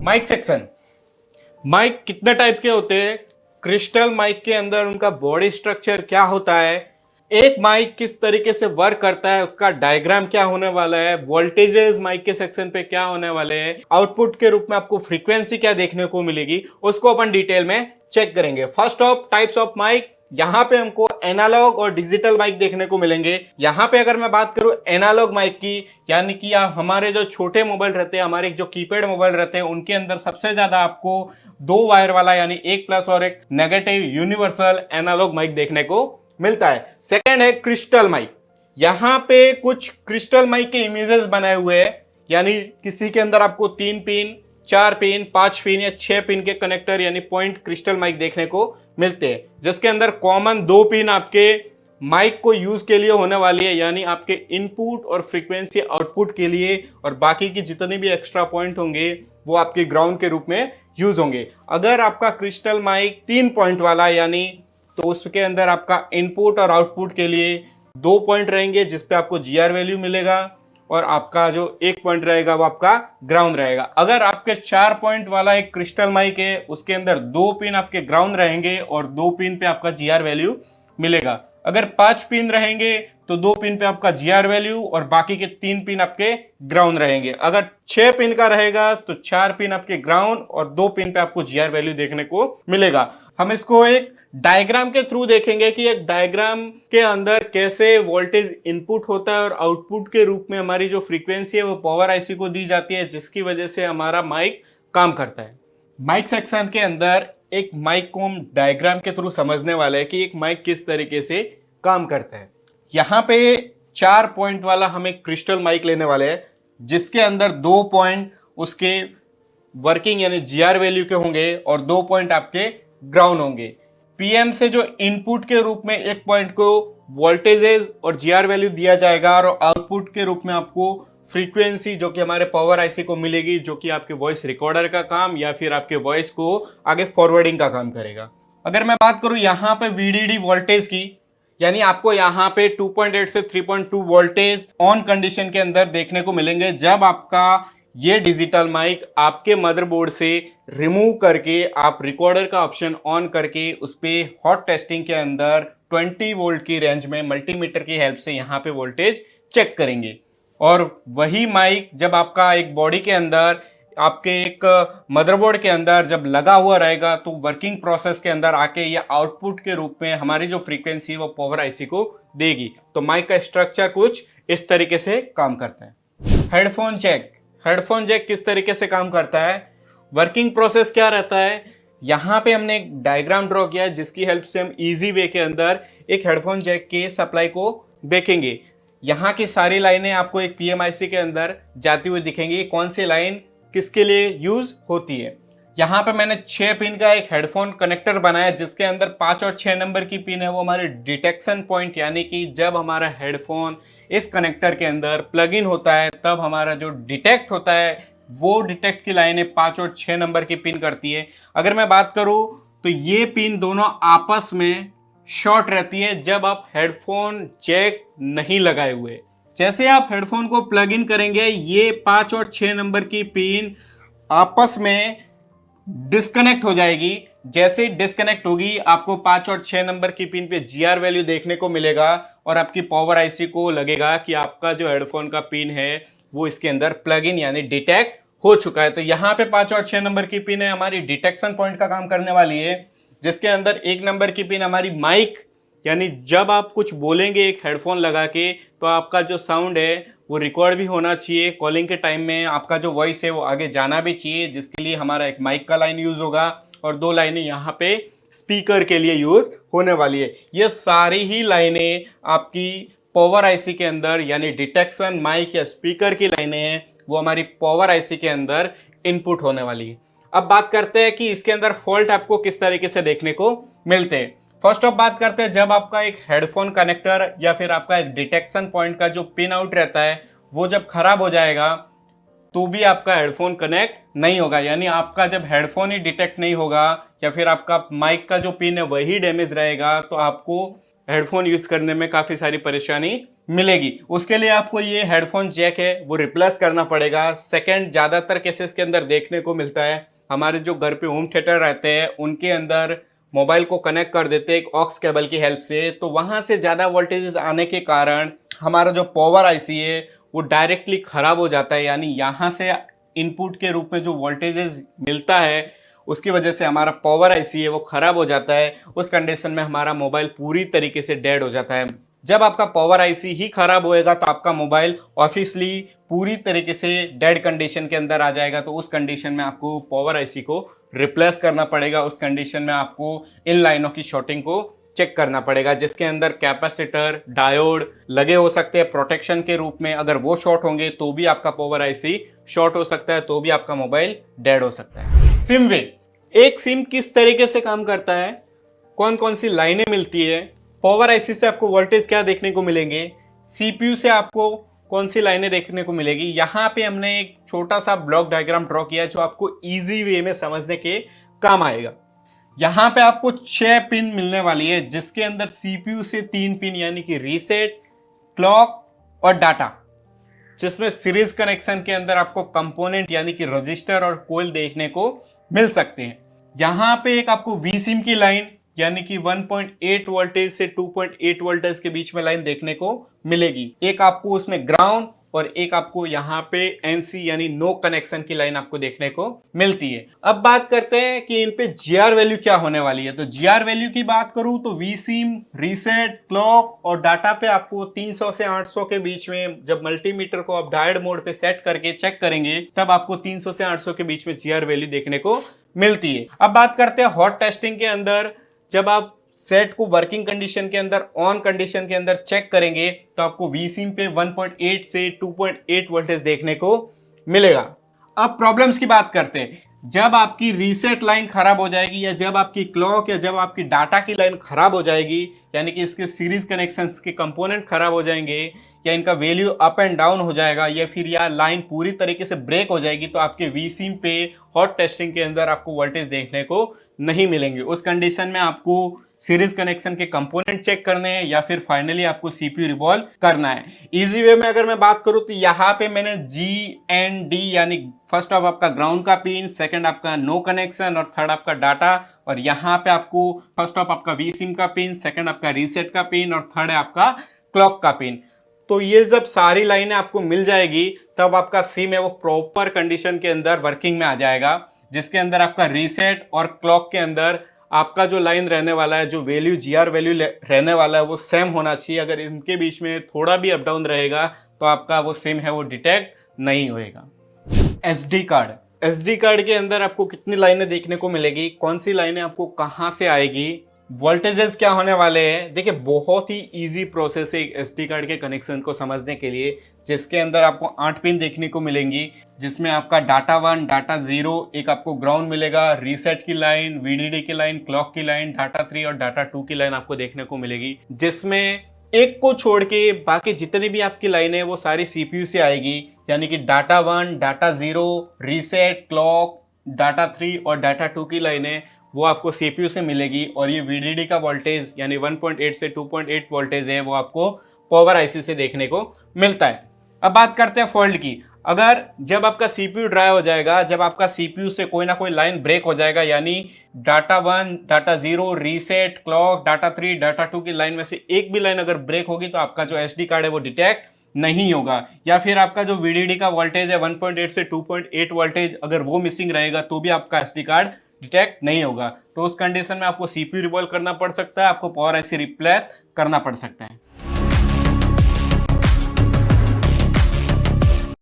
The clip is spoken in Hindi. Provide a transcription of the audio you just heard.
Mic section. माइक कितने टाइप के होते हैं, क्रिस्टल माइक के अंदर उनका बॉडी स्ट्रक्चर क्या होता है, एक माइक किस तरीके से वर्क करता है, उसका डायग्राम क्या होने वाला है, वोल्टेजेस माइक के सेक्शन पे क्या होने वाले हैं, आउटपुट के रूप में आपको फ्रीक्वेंसी क्या देखने को मिलेगी, उसको अपन डिटेल में चेक करेंगे। First of types of mic, यहाँ पे हमको एनालॉग और डिजिटल माइक देखने को मिलेंगे। यहाँ पे अगर मैं बात करूं एनालॉग माइक की, यानी कि आप हमारे जो छोटे मोबाइल रहते हैं, हमारे जो कीपैड मोबाइल रहते हैं, उनके अंदर सबसे ज्यादा आपको दो वायर वाला यानी एक प्लस और एक नेगेटिव यूनिवर्सल एनालॉग माइक देखने को मिलता है। सेकेंड है क्रिस्टल माइक। यहाँ पे कुछ क्रिस्टल माइक के इमेजेस बनाए हुए हैं, यानी किसी के अंदर आपको 3 पिन, 4 पिन, 5 पिन या 6 पिन के कनेक्टर यानी पॉइंट क्रिस्टल माइक देखने को मिलते हैं, जिसके अंदर कॉमन 2 पिन आपके माइक को यूज के लिए होने वाली है, यानी आपके इनपुट और फ्रीक्वेंसी आउटपुट के लिए, और बाकी की जितने भी एक्स्ट्रा पॉइंट होंगे वो आपके ग्राउंड के रूप में यूज होंगे। अगर आपका क्रिस्टल माइक 3 पॉइंट वाला यानी, तो उसके अंदर आपका इनपुट और आउटपुट के लिए 2 पॉइंट रहेंगे जिसपे आपको जीआर वैल्यू मिलेगा, और आपका जो 1 पॉइंट रहेगा वो आपका ग्राउंड रहेगा। अगर आपके 4 पॉइंट वाला एक क्रिस्टल माइक है, उसके अंदर 2 पिन आपके ग्राउंड रहेंगे और 2 पिन पे आपका जीआर वैल्यू मिलेगा। अगर 5 पिन रहेंगे तो 2 पिन पे आपका जीआर वैल्यू और बाकी के 3 पिन आपके ग्राउंड रहेंगे। अगर 6 पिन का रहेगा तो 4 पिन आपके ग्राउंड और 2 पिन पे आपको जीआर वैल्यू देखने को मिलेगा। हम इसको एक डायग्राम के थ्रू देखेंगे कि एक डायग्राम के अंदर कैसे वोल्टेज इनपुट होता है और आउटपुट के रूप में हमारी जो फ्रीक्वेंसी है वो पावर आईसी को दी जाती है, जिसकी वजह से हमारा माइक काम करता है। माइक सेक्शन के अंदर एक माइक को हम डायग्राम के थ्रू समझने वाले हैं कि एक माइक किस तरीके से काम करता है। यहाँ पे 4 पॉइंट वाला हम एक क्रिस्टल माइक लेने वाले हैं, जिसके अंदर 2 पॉइंट उसके वर्किंग यानी जीआर वैल्यू के होंगे और 2 पॉइंट आपके ग्राउंड होंगे। पीएम से जो इनपुट के रूप में 1 पॉइंट को वोल्टेजेस और जीआर वैल्यू दिया जाएगा, और आउटपुट के रूप में आपको फ्रीक्वेंसी जो कि हमारे पावर आईसी को मिलेगी, जो कि आपके वॉइस रिकॉर्डर का काम या फिर आपके वॉइस को आगे फॉरवर्डिंग का काम करेगा। अगर मैं बात करूं यहाँ पे वीडीडी वोल्टेज की, यानी आपको यहाँ पे 2.8 से 3.2 वोल्टेज ऑन कंडीशन के अंदर देखने को मिलेंगे जब आपका ये डिजिटल माइक आपके मदरबोर्ड से रिमूव करके आप रिकॉर्डर का ऑप्शन ऑन करके उस पे हॉट टेस्टिंग के अंदर 20 वोल्ट की रेंज में मल्टीमीटर की हेल्प से यहाँ पे वोल्टेज चेक करेंगे। और वही माइक जब आपका एक बॉडी के अंदर आपके एक मदरबोर्ड के अंदर जब लगा हुआ रहेगा तो वर्किंग प्रोसेस के अंदर आके ये आउटपुट के रूप में हमारी जो फ्रीक्वेंसी वो पावर आईसी को देगी। तो माइक का स्ट्रक्चर कुछ इस तरीके से काम करता है। Headphone Jack. हेडफोन जैक किस तरीके से काम करता है, वर्किंग प्रोसेस क्या रहता है, यहाँ पे हमने एक डायग्राम ड्रॉ किया है जिसकी हेल्प से हम इजी वे के अंदर एक हेडफोन जैक के सप्लाई को देखेंगे। यहाँ की सारी लाइनें आपको एक पीएमआईसी के अंदर जाती हुई दिखेंगी, कौन सी लाइन किसके लिए यूज होती है। यहाँ पे मैंने 6 पिन का एक हेडफोन कनेक्टर बनाया जिसके अंदर 5 और 6 नंबर की पिन है वो हमारे डिटेक्शन पॉइंट, यानी कि जब हमारा हेडफोन इस कनेक्टर के अंदर प्लग इन होता है तब हमारा जो डिटेक्ट होता है वो डिटेक्ट की लाइनें 5 और 6 नंबर की पिन करती है। अगर मैं बात करूं तो ये पिन दोनों आपस में शॉर्ट रहती है जब आप हेडफोन जैक नहीं लगाए हुए। जैसे आप हेडफोन को प्लग इन करेंगे ये 5 और 6 नंबर की पिन आपस में डिस्कनेक्ट हो जाएगी। जैसे डिस्कनेक्ट होगी आपको 5 और 6 नंबर की पिन पे जीआर वैल्यू देखने को मिलेगा और आपकी पावर आईसी को लगेगा कि आपका जो हेडफोन का पिन है वो इसके अंदर प्लग इन यानी डिटेक्ट हो चुका है। तो यहाँ पे 5 और 6 नंबर की पिन है हमारी डिटेक्शन पॉइंट का काम करने वाली है, जिसके अंदर 1 नंबर की पिन हमारी माइक, यानी जब आप कुछ बोलेंगे एक हेडफोन लगा के तो आपका जो साउंड है वो रिकॉर्ड भी होना चाहिए, कॉलिंग के टाइम में आपका जो वॉइस है वो आगे जाना भी चाहिए, जिसके लिए हमारा एक माइक का लाइन यूज होगा और 2 लाइनें यहाँ पे स्पीकर के लिए यूज होने वाली है। ये सारी ही लाइनें आपकी पावर आईसी के अंदर यानी डिटेक्शन माइक या स्पीकर की लाइनें हैं वो हमारी पावर आईसी के अंदर इनपुट होने वाली है। अब बात करते हैं कि इसके अंदर फॉल्ट आपको किस तरीके से देखने को मिलते हैं। फर्स्ट ऑफ बात करते हैं जब आपका एक हेडफोन कनेक्टर या फिर आपका एक डिटेक्शन पॉइंट का जो पिन आउट रहता है वो जब खराब हो जाएगा तो भी आपका हेडफोन कनेक्ट नहीं होगा, यानी आपका जब हेडफोन ही डिटेक्ट नहीं होगा या फिर आपका माइक का जो पिन है वही डैमेज रहेगा तो आपको हेडफोन यूज करने में काफी सारी परेशानी मिलेगी। उसके लिए आपको ये हेडफोन जैक है वो रिप्लेस करना पड़ेगा। सेकंड, ज़्यादातर केसेस के अंदर देखने को मिलता है हमारे जो घर पे होम थिएटर रहते हैं उनके अंदर मोबाइल को कनेक्ट कर देते हैं एक ऑक्स केबल की हेल्प से, तो वहाँ से ज़्यादा वोल्टेजेस आने के कारण हमारा जो पावर आईसी है वो डायरेक्टली ख़राब हो जाता है। यानी यहाँ से इनपुट के रूप में जो वोल्टेजेस मिलता है उसकी वजह से हमारा पावर आईसी है वो ख़राब हो जाता है। उस कंडीशन में हमारा मोबाइल पूरी तरीके से डेड हो जाता है। जब आपका पावर आईसी ही खराब होएगा तो आपका मोबाइल ऑब्वियसली पूरी तरीके से डेड कंडीशन के अंदर आ जाएगा। तो उस कंडीशन में आपको पावर आईसी को रिप्लेस करना पड़ेगा। उस कंडीशन में आपको इन लाइनों की शॉर्टिंग को चेक करना पड़ेगा जिसके अंदर कैपेसिटर, डायोड लगे हो सकते हैं प्रोटेक्शन के रूप में। अगर वो शॉर्ट होंगे तो भी आपका पावर आईसी शॉर्ट हो सकता है, तो भी आपका मोबाइल डेड हो सकता है। सिम वे, एक सिम किस तरीके से काम करता है, कौन कौन सी लाइनें मिलती है, पावर आईसी से आपको वोल्टेज क्या देखने को मिलेंगे, सीपीयू से आपको कौन सी लाइनें देखने को मिलेगी। यहाँ पे हमने एक छोटा सा ब्लॉक डायग्राम ड्रॉ किया जो आपको इजी वे में समझने के काम आएगा। यहाँ पे आपको 6 पिन मिलने वाली है जिसके अंदर सीपीयू से 3 पिन यानी कि रीसेट, क्लॉक और डाटा, जिसमें सीरीज कनेक्शन के अंदर आपको कंपोनेंट यानी कि रजिस्टर और कोयल देखने को मिल सकते हैं। यहाँ पे एक आपको वी सिम की लाइन यानी कि 1.8 वोल्टेज से 2.8 वोल्टेज के बीच में लाइन देखने को मिलेगी। एक आपको उसमें ग्राउंड और एक आपको यहाँ पे एनसी यानी नो कनेक्शन की लाइन आपको देखने को मिलती है। अब बात करते हैं कि इन पे जीआर वैल्यू क्या होने वाली है। तो जीआर वैल्यू की बात करूं तो वी सिम, रीसेट, क्लॉक और डाटा पे आपको 300 से 800 के बीच में, जब मल्टीमीटर को आप डायोड मोड पे सेट करके चेक करेंगे तब आपको 300 से 800 के बीच में जीआर वैल्यू देखने को मिलती है। अब बात करते हैं हॉट टेस्टिंग के अंदर, जब आप सेट को वर्किंग कंडीशन के अंदर, ऑन कंडीशन के अंदर चेक करेंगे तो आपको वी सिम पे 1.8 से 2.8 वोल्टेज देखने को मिलेगा। अब प्रॉब्लम्स की बात करते हैं। जब आपकी रीसेट लाइन खराब हो जाएगी या जब आपकी क्लॉक या जब आपकी डाटा की लाइन खराब हो जाएगी, यानी कि इसके सीरीज कनेक्शंस के कंपोनेंट खराब हो जाएंगे या इनका वैल्यू अप एंड डाउन हो जाएगा या फिर या लाइन पूरी तरीके से ब्रेक हो जाएगी, तो आपके वी सिम पे हॉट टेस्टिंग के अंदर आपको वोल्टेज देखने को नहीं मिलेंगे। उस कंडीशन में आपको सीरीज कनेक्शन के कंपोनेंट चेक करने हैं या फिर फाइनली आपको सीपीयू रिवॉल्व करना है। इजी वे में अगर मैं बात करूं तो यहाँ पे मैंने GND यानी फर्स्ट ऑफ आपका ग्राउंड का पिन, सेकंड आपका नो कनेक्शन और थर्ड आपका डाटा, और यहाँ पे आपको फर्स्ट ऑफ आपका वी सिम का पिन, सेकंड आपका रीसेट का पिन और थर्ड है आपका क्लॉक का पिन। तो ये जब सारी लाइनें आपको मिल जाएगी तब आपका सिम है वो प्रॉपर कंडीशन के अंदर वर्किंग में आ जाएगा, जिसके अंदर आपका रीसेट और क्लॉक के अंदर आपका जो लाइन रहने वाला है, जो वैल्यू जीआर वैल्यू रहने वाला है वो सेम होना चाहिए। अगर इनके बीच में थोड़ा भी अप डाउन रहेगा तो आपका वो सिम है वो डिटेक्ट नहीं होएगा। एसडी कार्ड, एसडी कार्ड के अंदर आपको कितनी लाइनें देखने को मिलेगी, कौन सी लाइनें आपको कहाँ से आएगी, वोल्टेजेस क्या होने वाले हैं। देखिए बहुत ही इजी प्रोसेस है एक एसडी कार्ड के कनेक्शन को समझने के लिए, जिसके अंदर आपको 8 पिन देखने को मिलेंगी, जिसमें आपका डाटा 1, डाटा 0, एक आपको ग्राउंड मिलेगा, रीसेट की लाइन, वीडीडी की लाइन, क्लॉक की लाइन, डाटा 3 और डाटा 2 की लाइन आपको देखने को मिलेगी, जिसमें एक को छोड़ के बाकी जितनी भी आपकी लाइनें वो सारी सीपीयू से आएगी। यानी कि data 1, data 0, reset, clock, data 3 और डाटा 2 की लाइनें वो आपको सीपीयू से मिलेगी, और ये वीडीडी का वोल्टेज यानी 1.8 से 2.8 वोल्टेज है वो आपको पावर आईसी से देखने को मिलता है। अब बात करते हैं फॉल्ट की। अगर जब आपका सीपीयू ड्राई हो जाएगा, जब आपका सीपीयू से कोई ना कोई लाइन ब्रेक हो जाएगा, यानी data 1, data 0, reset, clock, data 3, data 2 की लाइन में से एक भी लाइन अगर ब्रेक होगी तो आपका जो एसडी कार्ड है वो डिटेक्ट नहीं होगा। या फिर आपका जो वीडीडी का वोल्टेज है 1.8 से 2.8 वोल्टेज, अगर वो मिसिंग रहेगा तो भी आपका एसडी कार्ड डिटेक्ट नहीं होगा। तो उस कंडीशन में आपको सीपीयू रिवॉल्व करना पड़ सकता है, आपको पावर आईसी रिप्लेस करना पड़ सकता है।